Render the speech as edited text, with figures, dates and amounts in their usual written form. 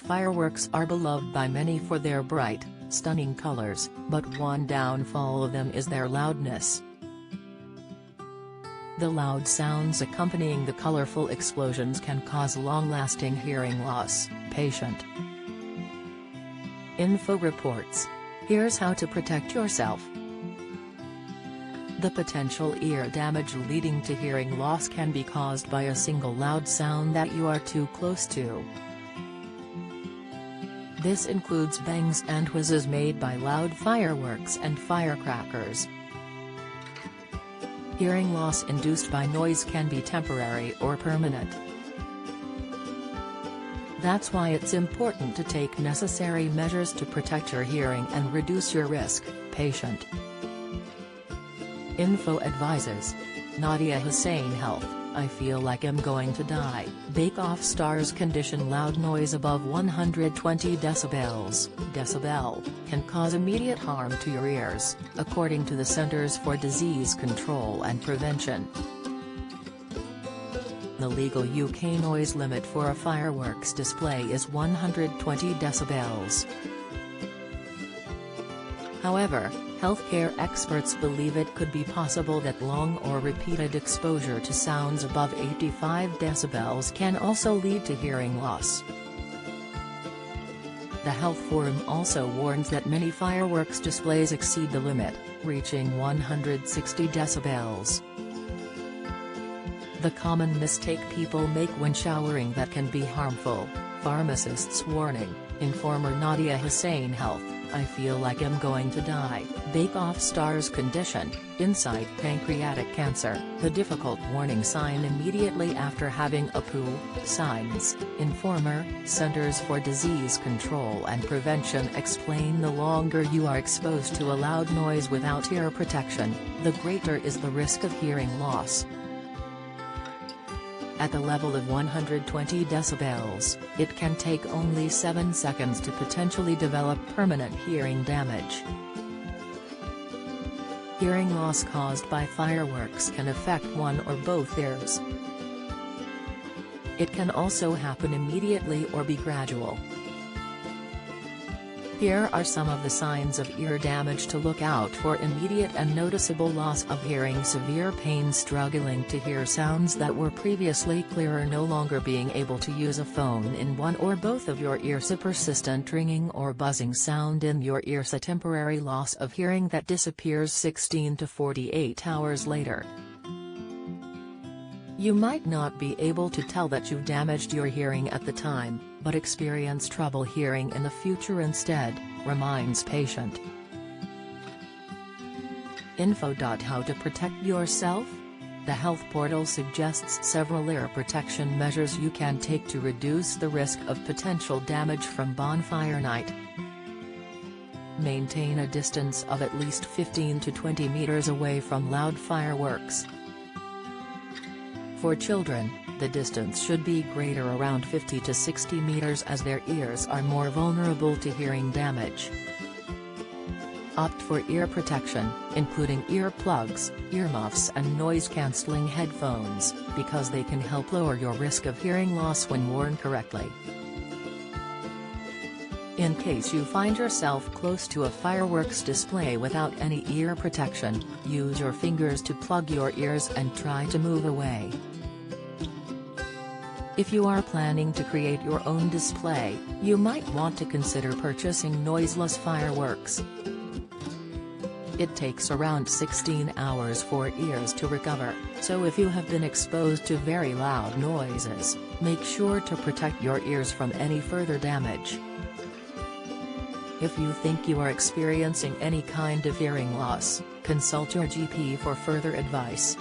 Fireworks are beloved by many for their bright, stunning colors, but one downfall of them is their loudness. The loud sounds accompanying the colorful explosions can cause long-lasting hearing loss. Patient Info reports. Here's how to protect yourself. The potential ear damage leading to hearing loss can be caused by a single loud sound that you are too close to. This includes bangs and whizzes made by loud fireworks and firecrackers. Hearing loss induced by noise can be temporary or permanent. That's why it's important to take necessary measures to protect your hearing and reduce your risk. Patient Info advises. Nadia Hussain Health. I feel like I'm going to die. Bake-Off stars condition loud noise above 120 decibels. Decibel can cause immediate harm to your ears, according to the Centers for Disease Control and Prevention. The legal UK noise limit for a fireworks display is 120 decibels. However, healthcare experts believe it could be possible that long or repeated exposure to sounds above 85 decibels can also lead to hearing loss. The Health Forum also warns that many fireworks displays exceed the limit, reaching 160 decibels. The common mistake people make when showering that can be harmful. Pharmacists warning. Informer Nadia Hussain Health. I feel like I'm going to die. Bake-Off stars condition, inside pancreatic cancer. The difficult warning sign immediately after having a poo. Signs. Informer, Centers for Disease Control and Prevention explain the longer you are exposed to a loud noise without ear protection, the greater is the risk of hearing loss. At the level of 120 decibels, it can take only 7 seconds to potentially develop permanent hearing damage. Hearing loss caused by fireworks can affect one or both ears. It can also happen immediately or be gradual. Here are some of the signs of ear damage to look out for: immediate and noticeable loss of hearing, severe pain, struggling to hear sounds that were previously clearer, no longer being able to use a phone in one or both of your ears, a persistent ringing or buzzing sound in your ears, a temporary loss of hearing that disappears 16 to 48 hours later. You might not be able to tell that you've damaged your hearing at the time, but experience trouble hearing in the future instead, reminds patient. Info. How to protect yourself? The health portal suggests several ear protection measures you can take to reduce the risk of potential damage from bonfire night. Maintain a distance of at least 15 to 20 meters away from loud fireworks. For children, the distance should be greater, around 50 to 60 meters, as their ears are more vulnerable to hearing damage. Opt for ear protection, including ear plugs, earmuffs and noise-canceling headphones, because they can help lower your risk of hearing loss when worn correctly. In case you find yourself close to a fireworks display without any ear protection, use your fingers to plug your ears and try to move away. If you are planning to create your own display, you might want to consider purchasing noiseless fireworks. It takes around 16 hours for ears to recover, so if you have been exposed to very loud noises, make sure to protect your ears from any further damage. If you think you are experiencing any kind of hearing loss, consult your GP for further advice.